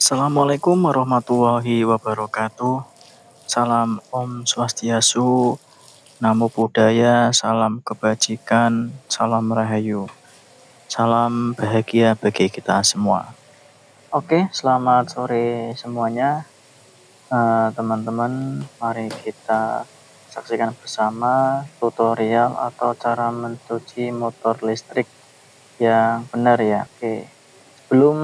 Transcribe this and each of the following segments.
Assalamualaikum warahmatullahi wabarakatuh. Salam Om Swastiastu, Namo Buddhaya, salam kebajikan, salam rahayu, salam bahagia bagi kita semua. Oke, selamat sore semuanya. Teman-teman, mari kita saksikan bersama tutorial atau cara mencuci motor listrik yang benar ya. Oke, sebelum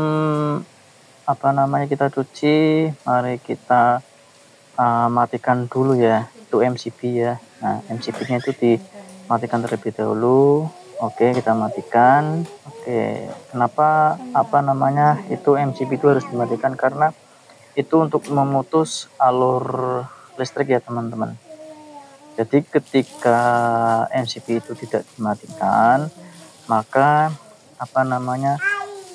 kita cuci, mari kita matikan dulu ya itu MCB ya. Nah, MCB-nya itu dimatikan terlebih dahulu. Oke, kita matikan. Oke, kenapa itu MCB itu harus dimatikan? Karena itu untuk memutus alur listrik ya teman-teman. Jadi ketika MCB itu tidak dimatikan, maka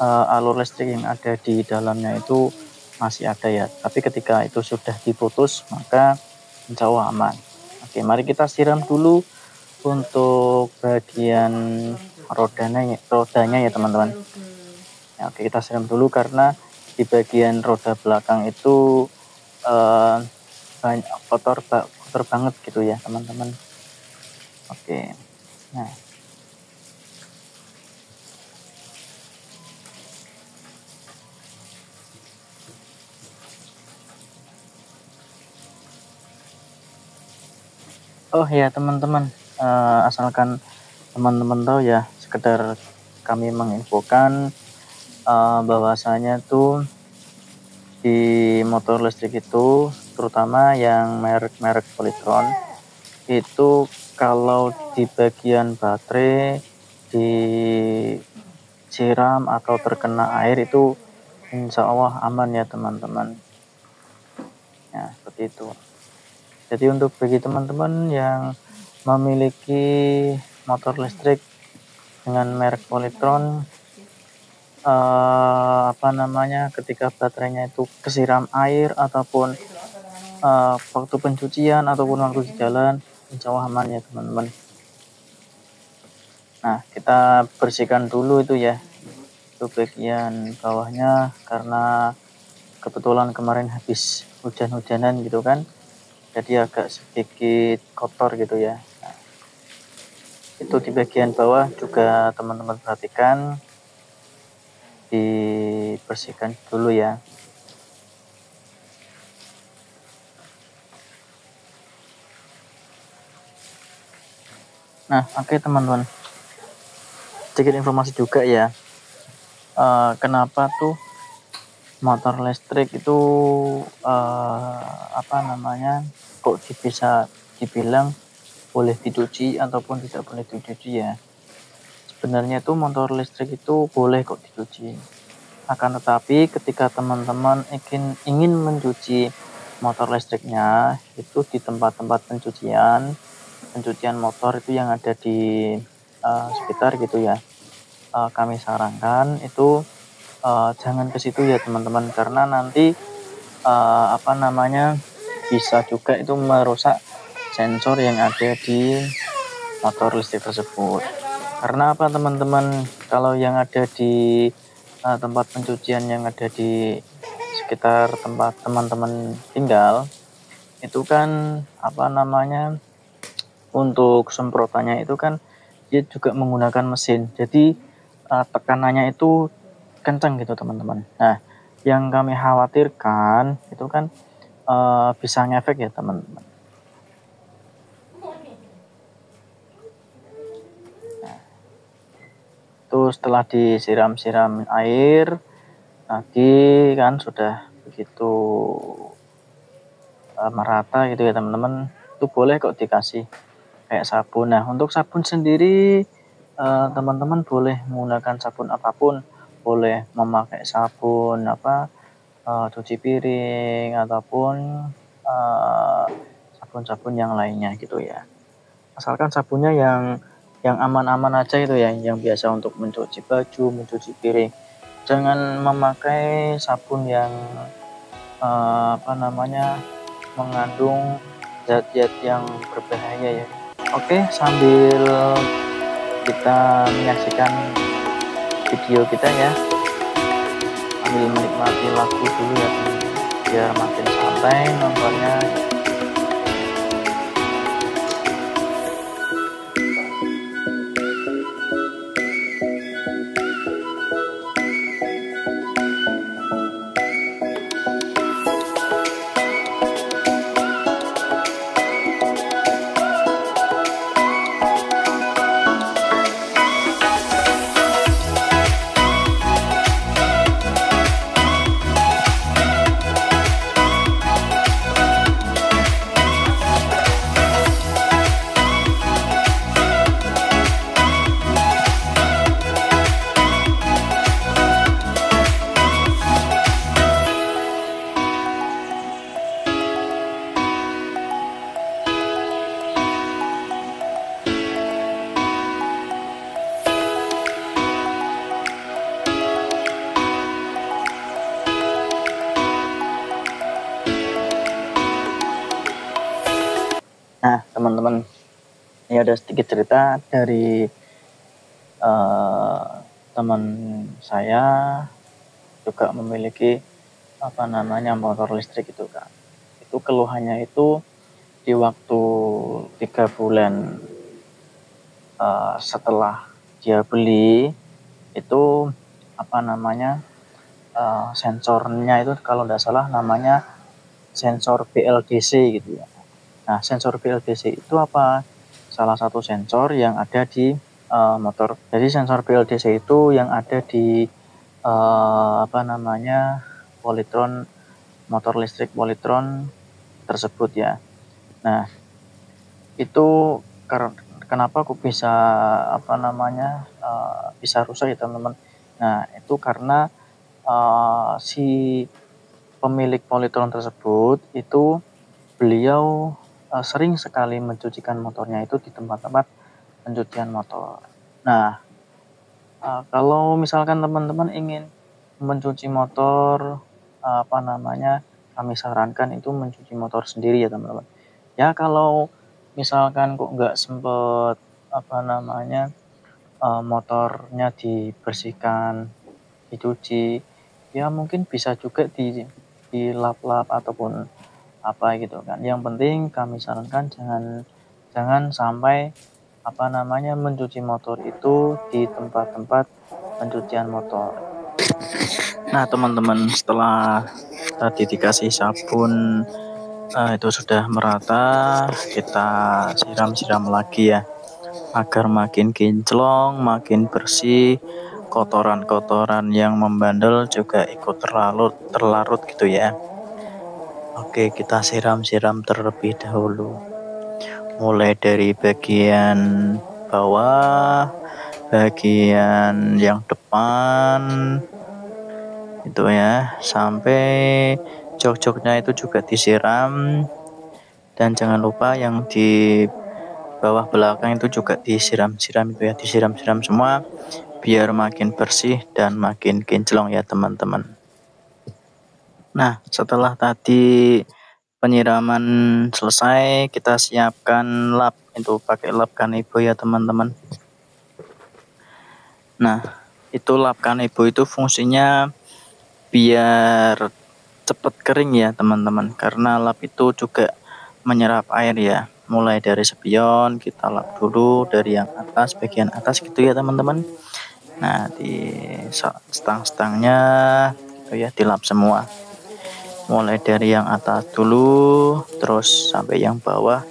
alur listrik yang ada di dalamnya itu masih ada ya. Tapi ketika itu sudah diputus, maka insya Allah aman. Oke, mari kita siram dulu untuk bagian rodanya ya teman-teman. Ya, oke, kita siram dulu karena di bagian roda belakang itu banyak kotor banget gitu ya teman-teman. Oke, nah. Oh ya teman-teman, asalkan teman-teman tahu ya, sekedar kami menginfokan bahwasanya tuh di motor listrik itu, terutama yang merek Polytron, itu kalau di bagian baterai disiram atau terkena air itu insya Allah aman ya teman-teman. Ya, seperti itu. Jadi untuk bagi teman-teman yang memiliki motor listrik dengan merek Polytron, ketika baterainya itu kesiram air ataupun waktu pencucian ataupun waktu di jalan, insya Allah aman ya teman-teman. Nah, kita bersihkan dulu itu ya, itu bagian bawahnya, karena kebetulan kemarin habis hujan-hujanan gitu kan, jadi agak sedikit kotor gitu ya. Nah, itu di bagian bawah juga teman-teman perhatikan, dibersihkan dulu ya. Nah, oke teman-teman, sedikit informasi juga ya, kenapa tuh motor listrik itu kok bisa dibilang boleh dicuci ataupun tidak boleh dicuci ya. Sebenarnya tuh motor listrik itu boleh kok dicuci, akan tetapi ketika teman-teman ingin mencuci motor listriknya itu di tempat-tempat pencucian motor itu yang ada di sekitar gitu ya, kami sarankan itu jangan ke situ ya teman-teman, karena nanti bisa juga itu merusak sensor yang ada di motor listrik tersebut. Karena apa teman-teman, kalau yang ada di tempat pencucian yang ada di sekitar tempat teman-teman tinggal itu kan untuk semprotannya itu kan dia juga menggunakan mesin, jadi tekanannya itu kencang gitu teman-teman. Nah, yang kami khawatirkan itu kan bisa ngefek ya teman-teman. Nah, itu setelah disiram-siram air tadi kan sudah begitu merata gitu ya teman-teman, itu boleh kok dikasih kayak sabun. Nah untuk sabun sendiri teman-teman boleh menggunakan sabun apapun, boleh memakai sabun cuci piring ataupun sabun-sabun yang lainnya gitu ya. Asalkan sabunnya yang aman-aman aja itu ya, yang biasa untuk mencuci baju, mencuci piring. Jangan memakai sabun yang mengandung zat-zat yang berbahaya ya. Oke, sambil kita menyaksikan video kita ya, sambil menikmati lagu dulu ya teman-teman, biar makin santai nontonnya. Nah teman-teman, ini ada sedikit cerita dari teman saya, juga memiliki motor listrik itu kan. Itu keluhannya itu di waktu 3 bulan setelah dia beli itu sensornya itu kalau tidak salah namanya sensor BLDC gitu ya. Nah sensor BLDC itu salah satu sensor yang ada di motor. Jadi sensor BLDC itu yang ada di polytron, motor listrik polytron tersebut ya. Nah itu kenapa kok bisa bisa rusak ya teman-teman. Nah itu karena si pemilik polytron tersebut itu beliau sering sekali mencucikan motornya itu di tempat-tempat pencucian motor. Nah kalau misalkan teman-teman ingin mencuci motor, kami sarankan itu mencuci motor sendiri ya teman-teman. Ya kalau misalkan kok nggak sempet motornya dibersihkan, dicuci, ya mungkin bisa juga dilap-lap ataupun gitu kan. Yang penting kami sarankan jangan sampai mencuci motor itu di tempat-tempat pencucian motor. Nah teman-teman, setelah tadi dikasih sabun itu sudah merata, kita siram-siram lagi ya, agar makin kinclong, makin bersih, kotoran-kotoran yang membandel juga ikut terlarut gitu ya. Oke, kita siram-siram terlebih dahulu, mulai dari bagian bawah, bagian yang depan itu ya, sampai jok-joknya itu juga disiram. Dan jangan lupa yang di bawah belakang itu juga disiram-siram itu ya, disiram-siram semua biar makin bersih dan makin kinclong ya teman-teman. Nah setelah tadi penyiraman selesai, kita siapkan lap, itu pakai lap Kanebo ya teman-teman. Nah itu lap Kanebo itu fungsinya biar cepat kering ya teman-teman, karena lap itu juga menyerap air ya. Mulai dari spion kita lap dulu dari yang atas, bagian atas gitu ya teman-teman. Nah di stang-stangnya gitu ya dilap semua, mulai dari yang atas dulu terus sampai yang bawah,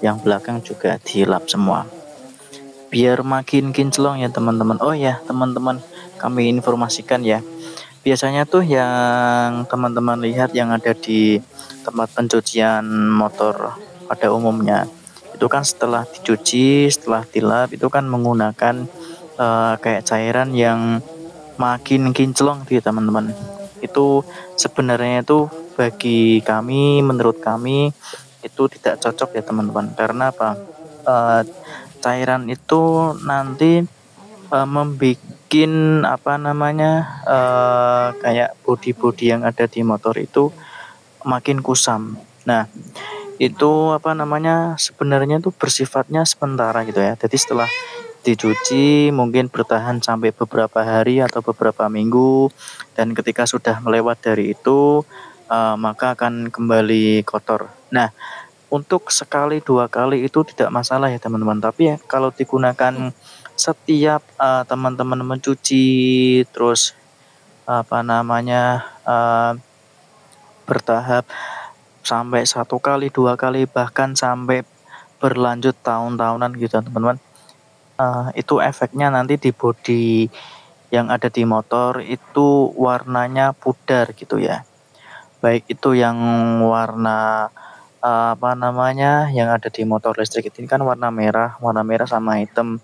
yang belakang juga dilap semua biar makin kinclong ya teman-teman. Oh ya teman-teman, kami informasikan ya, Biasanya tuh yang teman-teman lihat yang ada di tempat pencucian motor pada umumnya itu kan setelah dicuci, setelah dilap itu kan menggunakan kayak cairan yang makin kinclong gitu ya teman-teman. Itu sebenarnya itu bagi kami, menurut kami itu tidak cocok ya teman-teman. Karena apa? Eh, Cairan itu nanti membuat apa namanya kayak bodi-bodi yang ada di motor itu makin kusam. Nah, itu apa namanya sebenarnya itu bersifatnya sementara gitu ya. Jadi setelah dicuci mungkin bertahan sampai beberapa hari atau beberapa minggu, dan ketika sudah melewat dari itu maka akan kembali kotor. Nah, untuk sekali dua kali itu tidak masalah ya teman-teman, tapi ya kalau digunakan setiap teman-teman mencuci terus apa namanya bertahap sampai satu kali dua kali bahkan sampai berlanjut tahun-tahunan gitu teman-teman, itu efeknya nanti di bodi yang ada di motor itu warnanya pudar gitu ya, baik itu yang warna apa namanya yang ada di motor listrik ini kan warna merah sama hitam.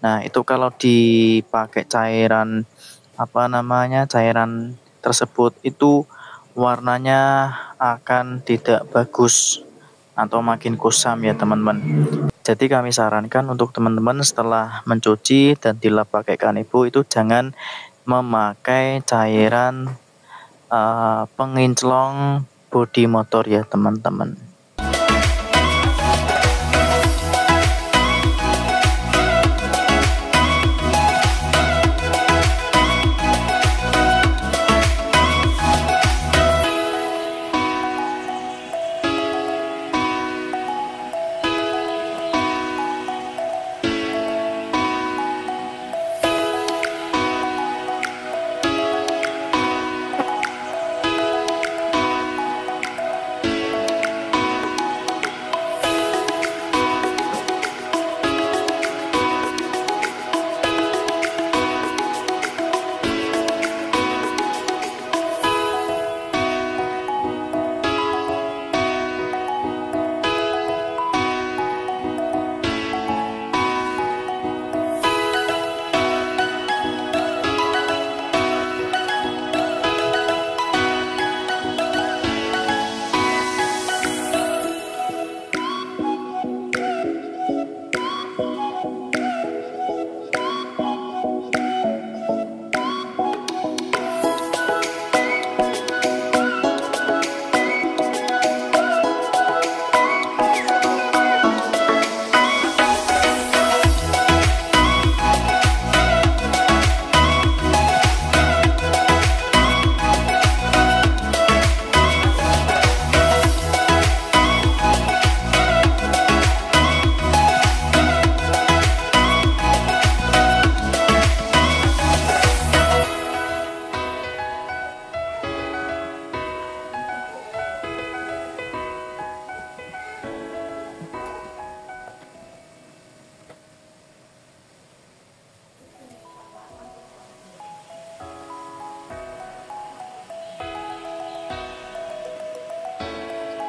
Nah, itu kalau dipakai cairan apa namanya cairan tersebut itu warnanya akan tidak bagus atau makin kusam ya teman-teman. Jadi kami sarankan untuk teman-teman setelah mencuci dan dilap pakai kanebo itu jangan memakai cairan penginclong bodi motor ya teman-teman.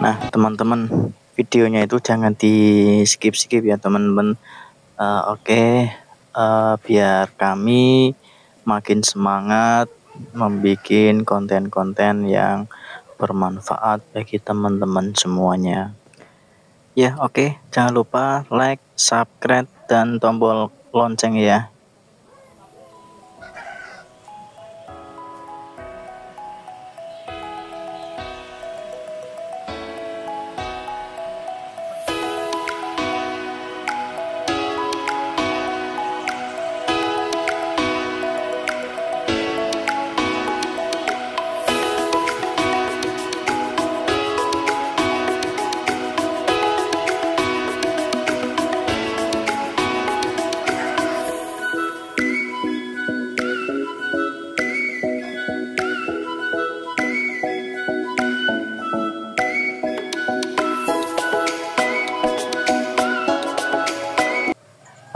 Nah teman-teman, videonya itu jangan di skip-skip ya teman-teman. Oke, biar kami makin semangat membuat konten-konten yang bermanfaat bagi teman-teman semuanya. Ya oke, jangan lupa like, subscribe, dan tombol lonceng ya.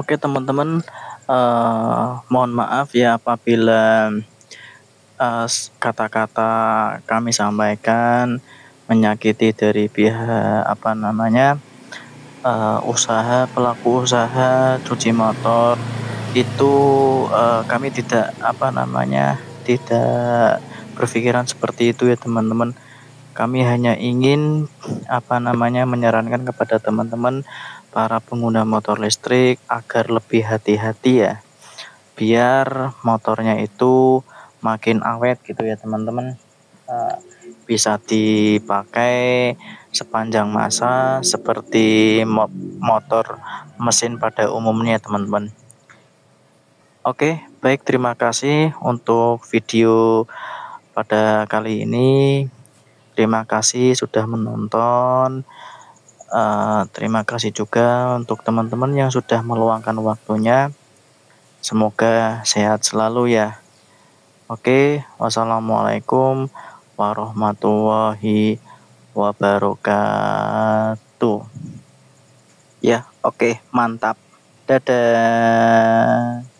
Oke teman-teman, mohon maaf ya apabila kata-kata kami sampaikan menyakiti dari pihak pelaku usaha cuci motor itu, kami tidak berpikiran seperti itu ya teman-teman. Kami hanya ingin menyarankan kepada teman-teman para pengguna motor listrik agar lebih hati-hati ya, biar motornya itu makin awet gitu ya teman-teman. Bisa dipakai sepanjang masa seperti motor mesin pada umumnya teman-teman. Oke, baik, terima kasih untuk video pada kali ini. Terima kasih sudah menonton. Terima kasih juga untuk teman-teman yang sudah meluangkan waktunya. Semoga sehat selalu ya. Oke, wassalamualaikum warahmatullahi wabarakatuh. Ya, oke, mantap. Dadah.